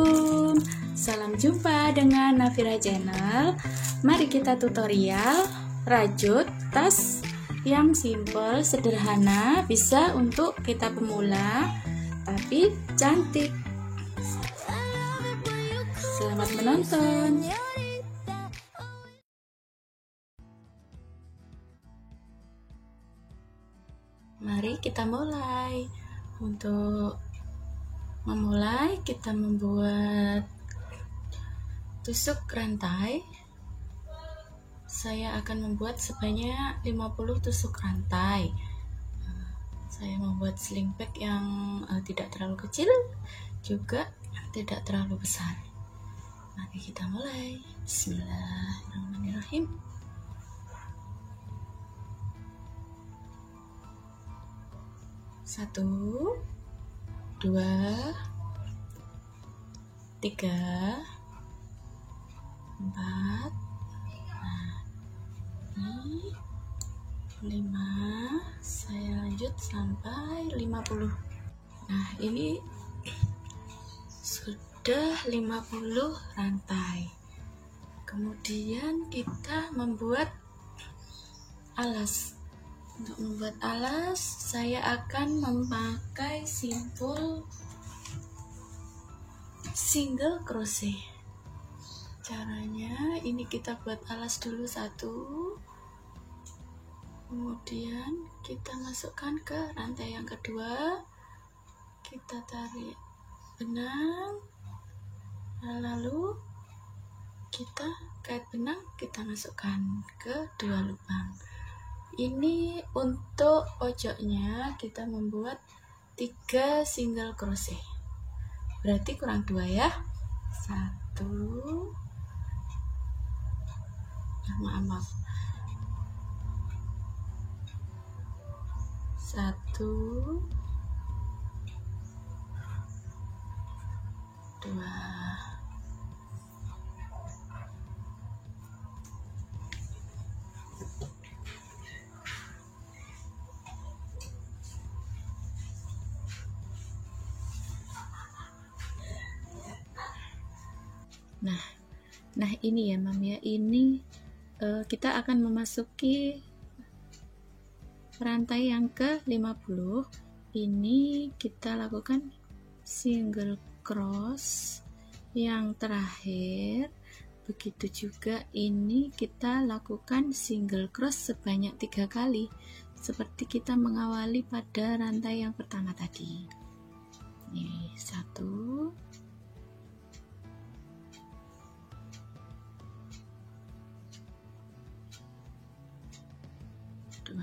Assalamualaikum. Salam jumpa dengan Nafira Channel. Mari kita tutorial rajut tas yang simple, sederhana, bisa untuk kita pemula tapi cantik. Selamat menonton. Mari kita mulai. Untuk memulai, kita membuat tusuk rantai. Saya akan membuat sebanyak 50 tusuk rantai. Saya membuat sling bag yang tidak terlalu kecil, juga tidak terlalu besar. Mari kita mulai. Bismillahirrahmanirrahim. Satu, dua, tiga, empat, ini 5. Saya lanjut sampai 50. Nah, ini sudah 50 rantai. Kemudian kita membuat alas. Untuk membuat alas, saya akan memakai simpul single crochet. Caranya, ini kita buat alas dulu satu, kemudian kita masukkan ke rantai yang kedua, kita tarik benang, lalu kita kait benang, kita masukkan ke dua lubang. Ini untuk pojoknya kita membuat 3 single crochet, berarti kurang 2 ya. 1, maaf 1, 2. Nah ini ya Mam ya, ini kita akan memasuki rantai yang ke 50. Ini kita lakukan single cross yang terakhir. Begitu juga ini kita lakukan single cross sebanyak 3 kali, seperti kita mengawali pada rantai yang pertama tadi. Nih, 1, 2,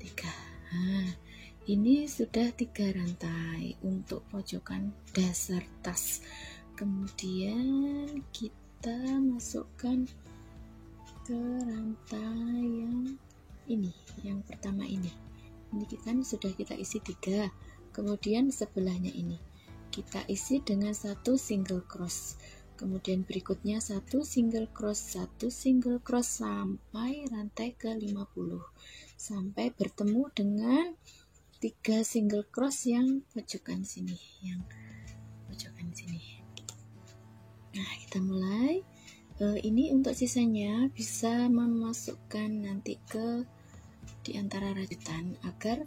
3. Nah, ini sudah 3 rantai untuk pojokan dasar tas. Kemudian kita masukkan ke rantai yang ini, yang pertama ini. Ini kan sudah kita isi 3. Kemudian sebelahnya ini kita isi dengan 1 single cross, kemudian berikutnya 1 single cross, 1 single cross sampai rantai ke 50, sampai bertemu dengan 3 single cross yang pojokan sini, Nah, kita mulai. Ini untuk sisanya bisa memasukkan nanti ke di antara rajutan agar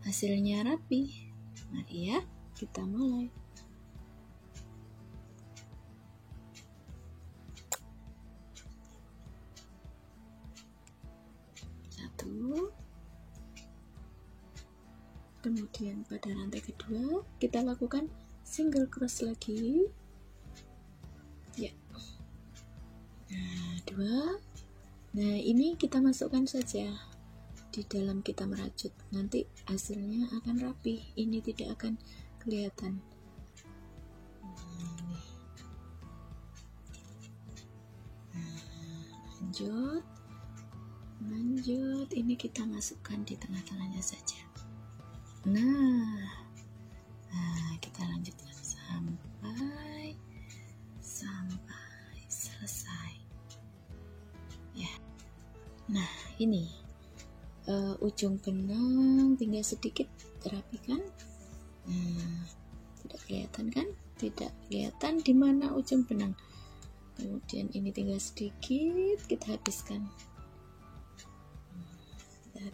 hasilnya rapi. Mari ya, kita mulai. 1, kemudian pada rantai kedua kita lakukan single cross lagi ya. Nah, 2. Nah, ini kita masukkan saja di dalam kita merajut, nanti hasilnya akan rapi, ini tidak akan kelihatan. Lanjut, ini kita masukkan di tengah-tengahnya saja. Nah, kita lanjutkan sampai selesai ya. Nah, ini ujung benang tinggal sedikit rapikan. Nah, tidak kelihatan kan? Tidak kelihatan di mana ujung benang. Kemudian ini tinggal sedikit kita habiskan. Sudah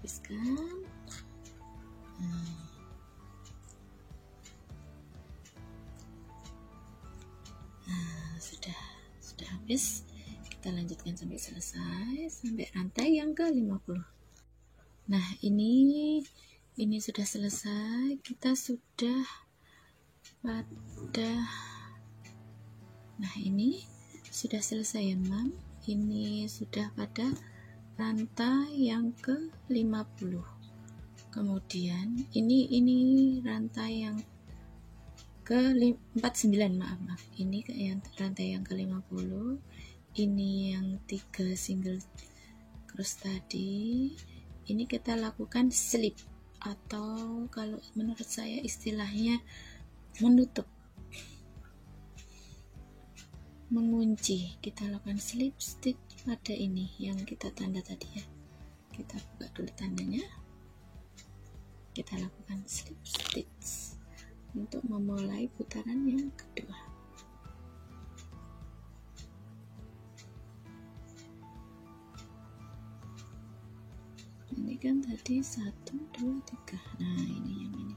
habis. Kita lanjutkan sampai selesai, sampai rantai yang ke-50. Nah, ini sudah selesai. Kita sudah pada, nah ini sudah selesai ya Mam. Ini sudah pada rantai yang ke-50. Kemudian ini rantai yang ke-49, maaf. Ini rantai yang ke-50. Ini yang 3 single cross tadi. Ini kita lakukan slip, atau kalau menurut saya istilahnya menutup, mengunci. Kita lakukan slip stitch pada ini yang kita tanda tadi ya. Kita buka dulu tandanya. Kita lakukan slip stitch untuk memulai putaran yang kedua. Ini kan tadi 1, 2, 3. Nah, ini yang ini.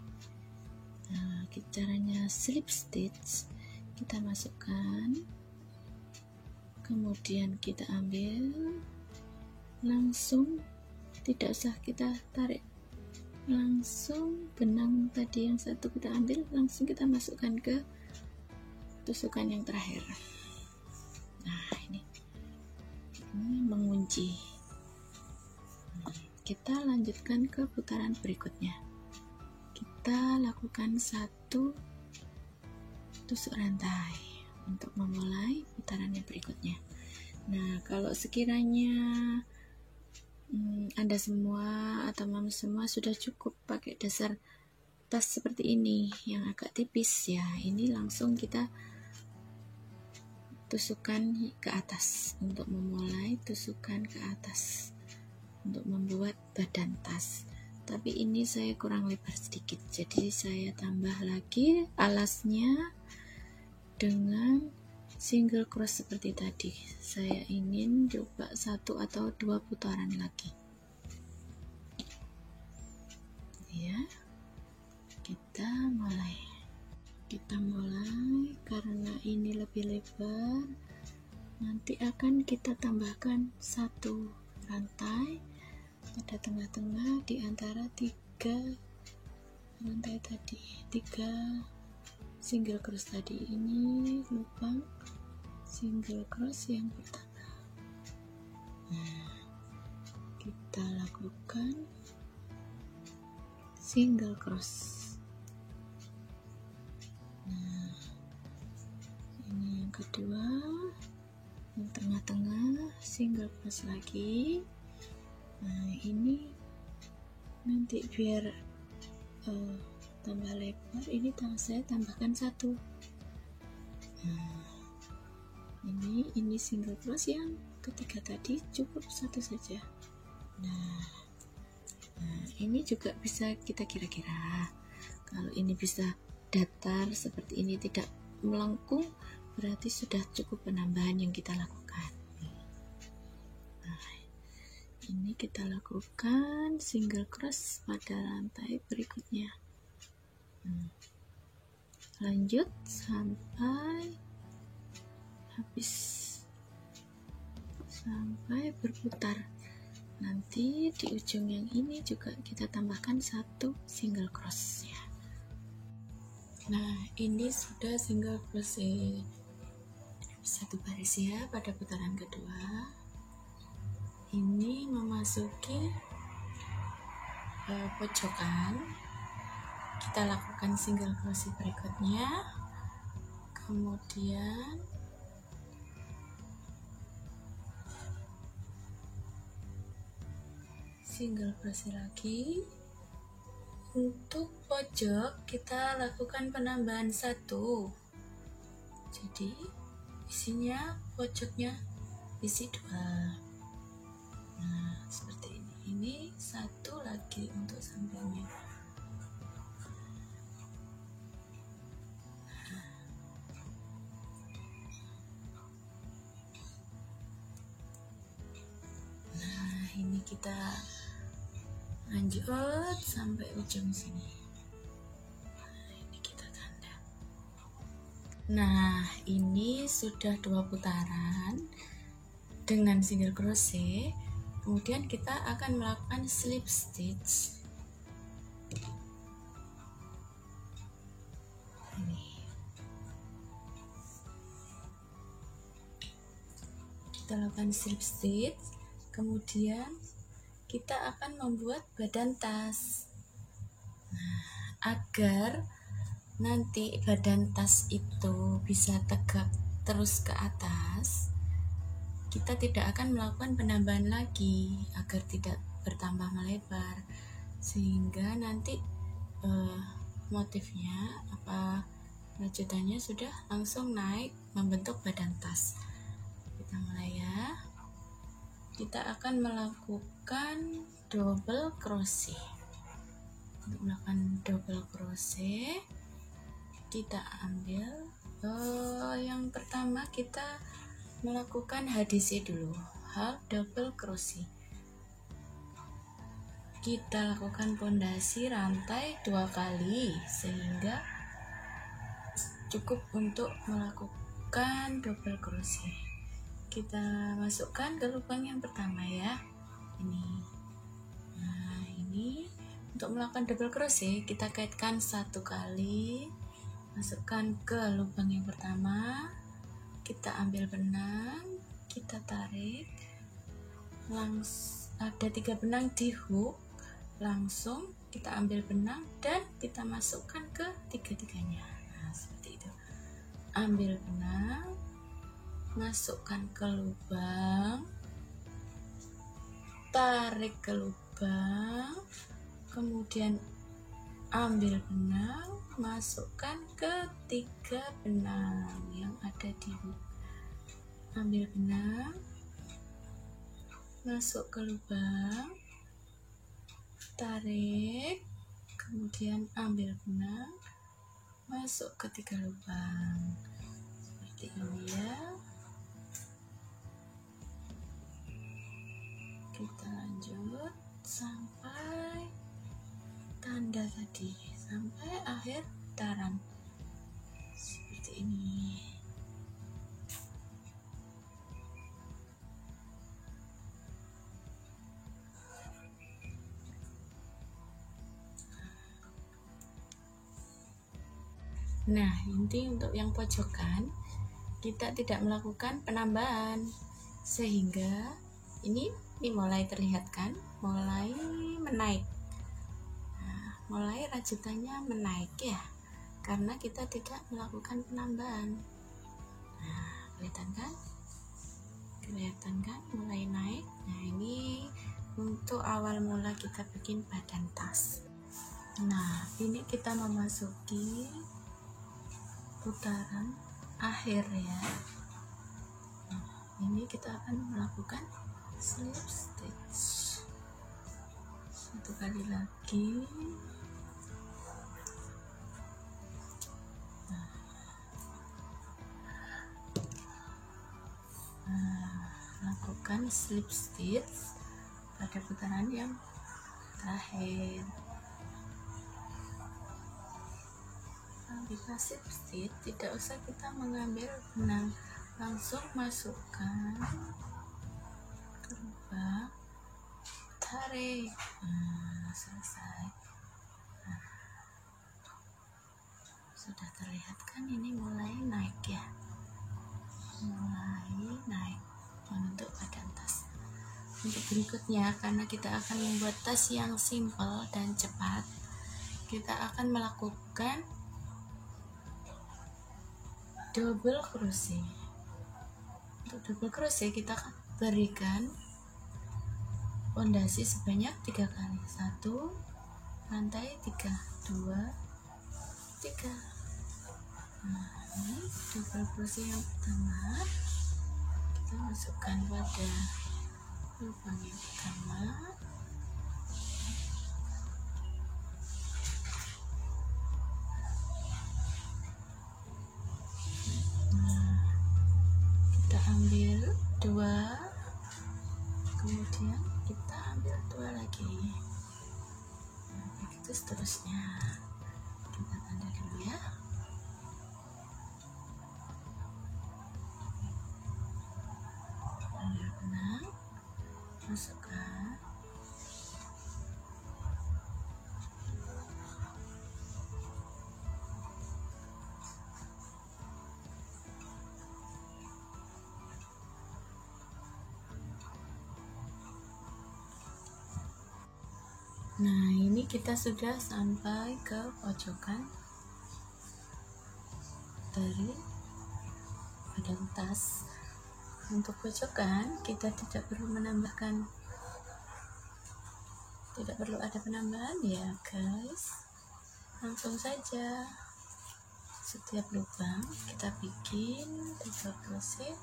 Nah, caranya slip stitch, kita masukkan, kemudian kita ambil, langsung, tidak usah kita tarik, langsung benang tadi yang satu kita ambil, langsung kita masukkan ke tusukan yang terakhir. Nah, ini mengunci. Kita lanjutkan ke putaran berikutnya. Kita lakukan 1 tusuk rantai untuk memulai putaran yang berikutnya. Nah, kalau sekiranya Anda semua atau Mam semua sudah cukup pakai dasar tas seperti ini yang agak tipis ya, ini langsung kita tusukan ke atas untuk memulai tusukan ke atas untuk membuat badan tas. Tapi ini saya kurang lebar sedikit, jadi saya tambah lagi alasnya dengan single cross seperti tadi. Saya ingin coba 1 atau 2 putaran lagi ya. Kita mulai karena ini lebih lebar, nanti akan kita tambahkan 1 rantai pada tengah-tengah di antara 3 rantai tadi, 3 single cross tadi. Ini lubang single cross yang pertama. Nah, kita lakukan single cross. Nah, ini yang kedua, yang tengah-tengah single cross lagi. Nah, ini nanti biar tambah lebar, ini saya tambahkan 1. Nah, ini single cross yang ketiga tadi, cukup 1 saja. Nah, ini juga bisa kita kira-kira. Kalau ini bisa datar seperti ini, tidak melengkung, berarti sudah cukup penambahan yang kita lakukan. Nah, ini kita lakukan single cross pada rantai berikutnya. Lanjut sampai habis, sampai berputar. Nanti di ujung yang ini juga kita tambahkan 1 single cross ya. Nah, ini sudah single cross 1 baris ya pada putaran kedua. Ini memasuki pojokan. Kita lakukan single crochet berikutnya, kemudian single crochet lagi. Untuk pojok kita lakukan penambahan 1, jadi isinya pojoknya isi 2. Nah, seperti ini. ini satu lagi untuk sampingnya. Nah, ini kita lanjut sampai ujung sini. Ini kita tanda. Nah, ini sudah 2 putaran dengan single crochet. Kemudian kita akan melakukan slip stitch. Ini. Kita lakukan slip stitch. Kemudian kita akan membuat badan tas. Nah, agar nanti badan tas itu bisa tegak terus ke atas, kita tidak akan melakukan penambahan lagi agar tidak bertambah melebar, sehingga nanti motifnya lanjutannya sudah langsung naik membentuk badan tas. Kita mulai ya. Kita akan melakukan double crochet. Untuk melakukan double crochet, kita ambil yang pertama kita melakukan HDC dulu, half double crochet. Kita lakukan pondasi rantai 2 kali sehingga cukup untuk melakukan double crochet. Kita masukkan ke lubang yang pertama ya, ini. Nah, ini untuk melakukan double crochet kita kaitkan 1 kali, masukkan ke lubang yang pertama, kita ambil benang, kita tarik, langsung ada 3 benang di hook, langsung kita ambil benang dan kita masukkan ke tiga-tiganya. Nah, seperti itu. Ambil benang, masukkan ke lubang, tarik ke lubang, kemudian ambil benang, masukkan ke 3 benang yang ada di hook. Ambil benang, masuk ke lubang, tarik, kemudian ambil benang, masuk ke 3 lubang. Seperti ini ya. Kita lanjut sampai tanda tadi, sampai akhir putaran seperti ini. Nah, inti untuk yang pojokan kita tidak melakukan penambahan, sehingga ini mulai terlihat kan, mulai menaik. Nah, mulai rajutannya menaik ya, karena kita tidak melakukan penambahan. Nah, kelihatan kan? Kelihatan kan mulai naik. Nah, ini untuk awal mula kita bikin badan tas. Nah, ini kita memasuki putaran akhir ya. Nah, ini kita akan melakukan slip stitch 1 kali lagi. Lakukan slip stitch pada putaran yang terakhir. Kita slip stitch, tidak usah kita mengambil benang, langsung masukkan ke lubang, tarik. Nah, selesai. Nah, sudah terlihat kan, ini mulai naik ya, mulai naik membentuk badan tas. Untuk berikutnya, karena kita akan membuat tas yang simple dan cepat, kita akan melakukan double crochet. Untuk double crochet kita berikan pondasi sebanyak 3 kali. 1, rantai 3, 2, 3. Nah, ini double crochet yang pertama, kita masukkan pada lubang yang pertama, seterusnya. Kita tanda dulu ya. Benang, masukkan. Nah, ini kita sudah sampai ke pojokan dari badan tas. Untuk pojokan kita tidak perlu menambahkan, tidak perlu ada penambahan ya guys, langsung saja setiap lubang kita bikin 3 crochet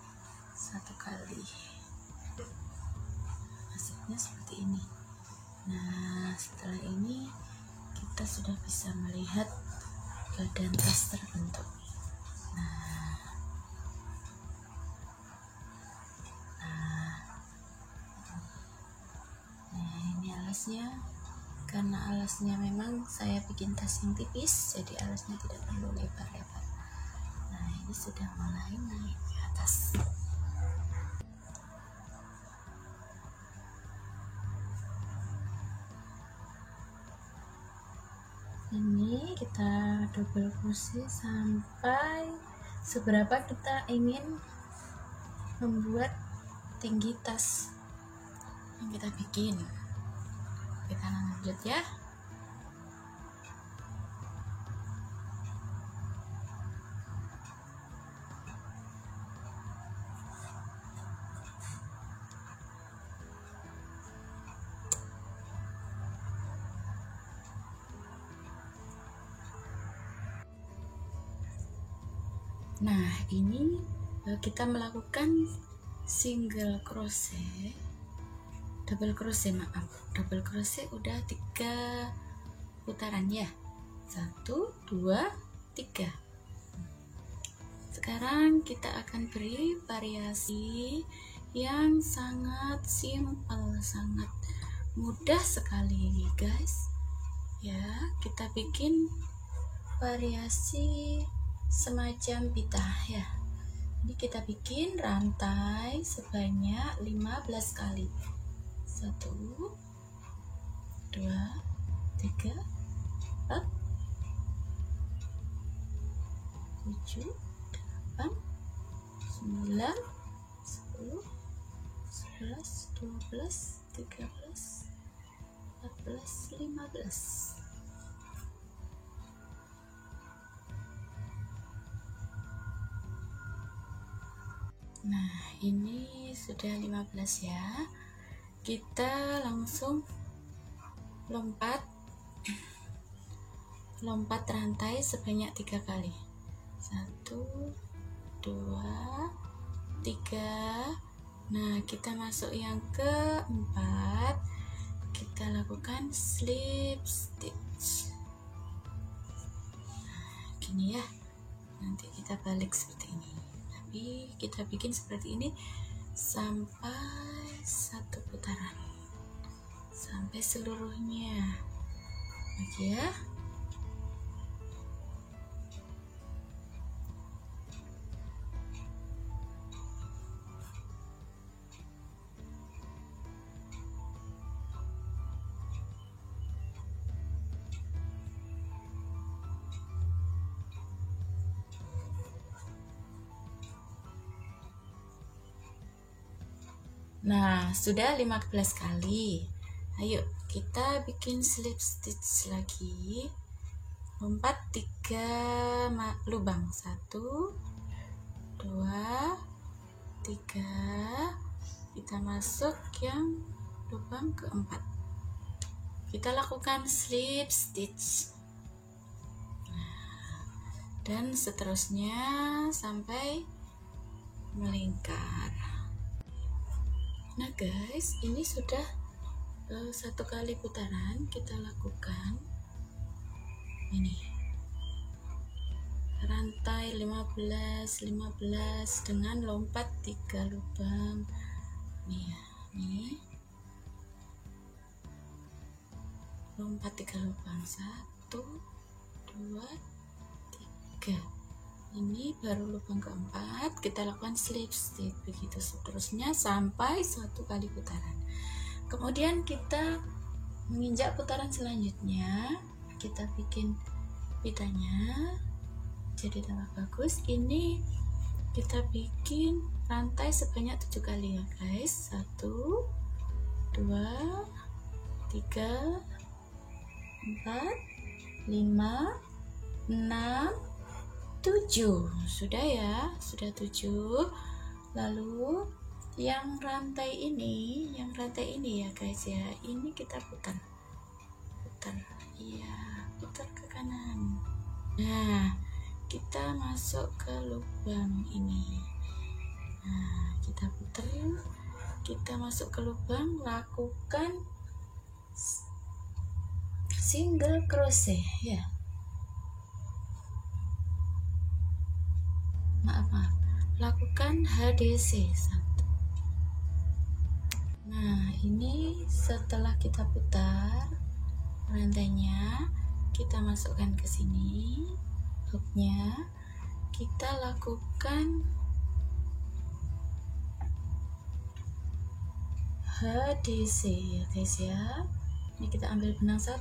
1 kali. Hasilnya seperti ini. Nah, setelah ini kita sudah bisa melihat badan tas terbentuk. Nah, ini alasnya. Karena alasnya memang saya bikin tas yang tipis, jadi alasnya tidak perlu lebar-lebar. Nah, ini sudah mulai naik ke atas. Ini kita double crochet sampai seberapa kita ingin membuat tinggi tas yang kita bikin. Kita lanjut ya. Nah, ini kita melakukan single crochet, double crochet udah 3 putaran ya, 1 2 3. Sekarang kita akan beri variasi yang sangat simpel, sangat mudah sekali guys ya. Kita bikin variasi semacam pita ya. Ini kita bikin rantai sebanyak 15 kali. 1 2 3 4 7 8 9 10 11 12 13 14 15. Nah, ini sudah 15 ya. Kita langsung lompat rantai sebanyak 3 kali. 1 2 3. Nah, kita masuk yang keempat. Kita lakukan slip stitch. Nah, gini ya. Nanti kita balik seperti ini. Tapi kita bikin seperti ini sampai 1 putaran, sampai seluruhnya. Oke ya. Nah, sudah 15 kali. Ayo kita bikin slip stitch lagi. Lompat 3 lubang. 1 2 3. Kita masuk yang lubang keempat. Kita lakukan slip stitch. Dan seterusnya sampai melingkar. Nah guys, ini sudah 1 kali putaran kita lakukan ini rantai 15 dengan lompat 3 lubang nih ya, nih lompat 3 lubang, 1 2 3. Ini baru lubang keempat, kita lakukan slip stitch, begitu seterusnya sampai 1 kali putaran. Kemudian kita menginjak putaran selanjutnya, kita bikin pitanya jadi tambah bagus. Ini kita bikin rantai sebanyak 7 kali ya guys. 1 2 3 4 5 6 7. Sudah ya, sudah 7. Lalu yang rantai ini ya guys ya, ini kita putar, iya, putar ke kanan. Nah, kita masuk ke lubang ini. Nah, kita putar, kita masuk ke lubang, lakukan single crochet ya. Maaf, lakukan HDC 1. Nah, ini setelah kita putar rantainya, kita masukkan ke sini hooknya, kita lakukan HDC ya guys ya. Ini kita ambil benang 1,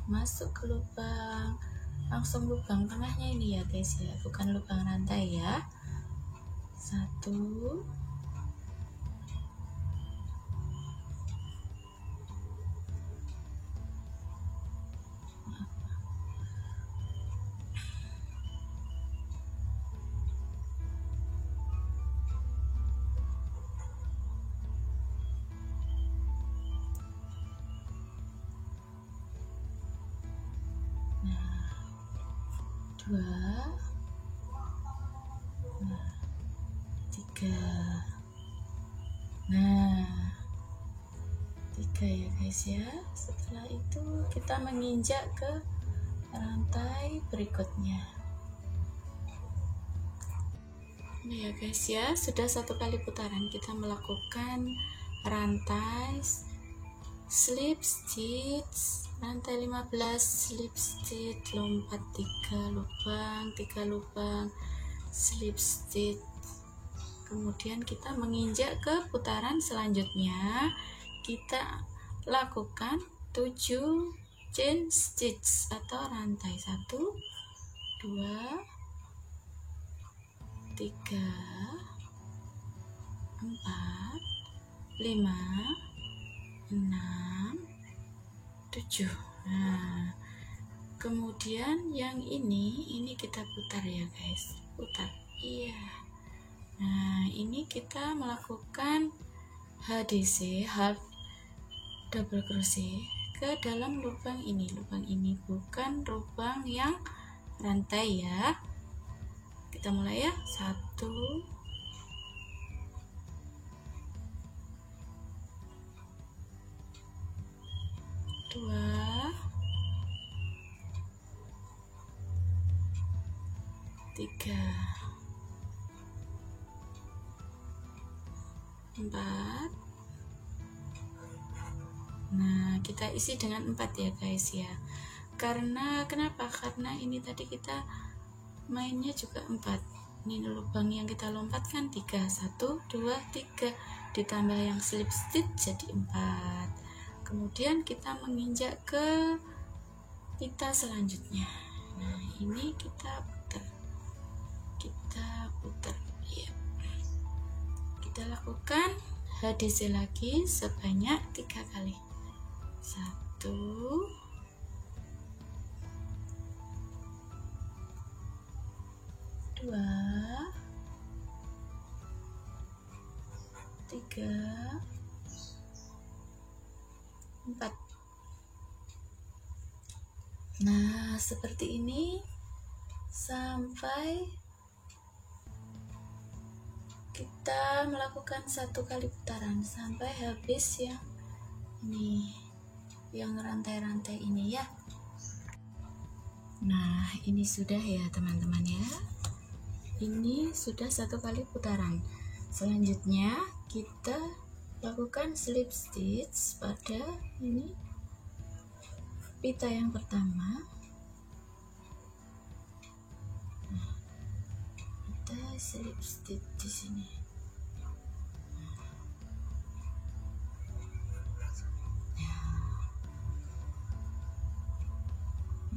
masuk ke lubang, langsung lubang tengahnya ini ya guys ya, bukan lubang rantai ya. 1 2 3. Nah, 3 ya guys ya. Setelah itu kita menginjak ke rantai berikutnya. Ini ya guys ya, sudah 1 kali putaran kita melakukan rantai slip stitch, rantai 15 slip stitch, lompat 3 lubang, slip stitch. Kemudian kita menginjak ke putaran selanjutnya, kita lakukan 7 chain stitch atau rantai, 1 2 3 4 5 6 7. Nah, kemudian yang ini kita putar ya guys, putar, iya. Nah, ini kita melakukan HDC, half double crochet ke dalam lubang ini bukan lubang yang rantai ya. Kita mulai ya, 1 2 3 4. Nah, kita isi dengan 4 ya guys ya. Kenapa? Karena ini tadi kita mainnya juga 4. Ini lubang yang kita lompatkan 3, 1 2 3, ditambah yang slip stitch jadi 4. Kemudian kita menginjak ke pita selanjutnya. Nah, ini kita putar ya. Kita lakukan HDC lagi sebanyak 3 kali. 1 2 3 4. Nah, seperti ini sampai kita melakukan 1 kali putaran sampai habis yang ini, yang rantai-rantai ini ya. Nah, ini sudah ya teman-teman ya, ini sudah 1 kali putaran. Selanjutnya kita lakukan slip stitch pada ini pita yang pertama. Kita slip stitch di sini.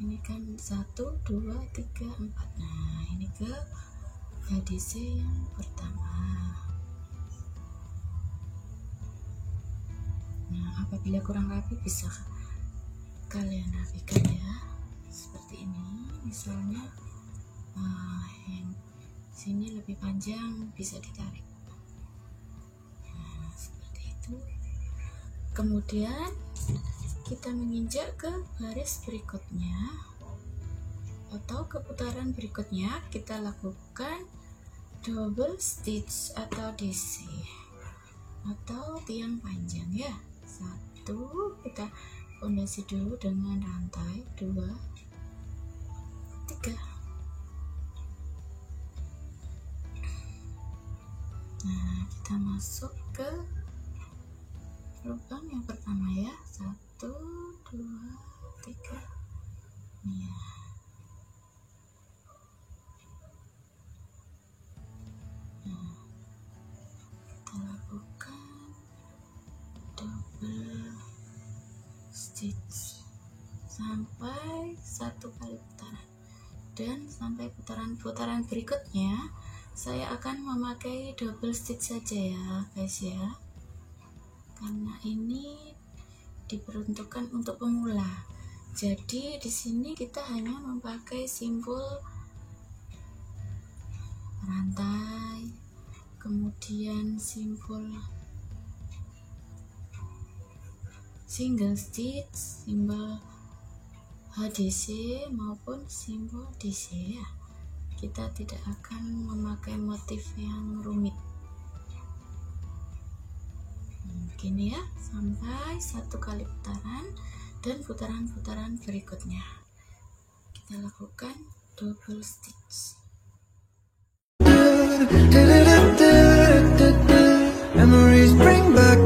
Ini kan 1, 2, 3, 4. Nah, ini ke HDC yang pertama. Nah, apabila kurang rapi bisa kalian rapikan ya, seperti ini. Misalnya yang sini lebih panjang, bisa ditarik. Nah, seperti itu. Kemudian kita menginjak ke baris berikutnya atau ke putaran berikutnya, kita lakukan double stitch atau DC atau tiang panjang ya. 1, kita pondasi dulu dengan rantai, 2, 3. Nah, kita masuk ke lubang yang pertama ya. 1, 2, 3. Ya. Nah, kita lakukan double stitch sampai 1 kali putaran, dan sampai putaran berikutnya saya akan memakai double stitch saja ya guys ya, karena ini diperuntukkan untuk pemula. Jadi di sini kita hanya memakai simbol rantai, kemudian simbol single stitch, simbol HDC maupun simbol DC ya. Kita tidak akan memakai motif yang rumit. Begini ya, sampai 1 kali putaran dan putaran-putaran berikutnya kita lakukan double stitch. Memories bring back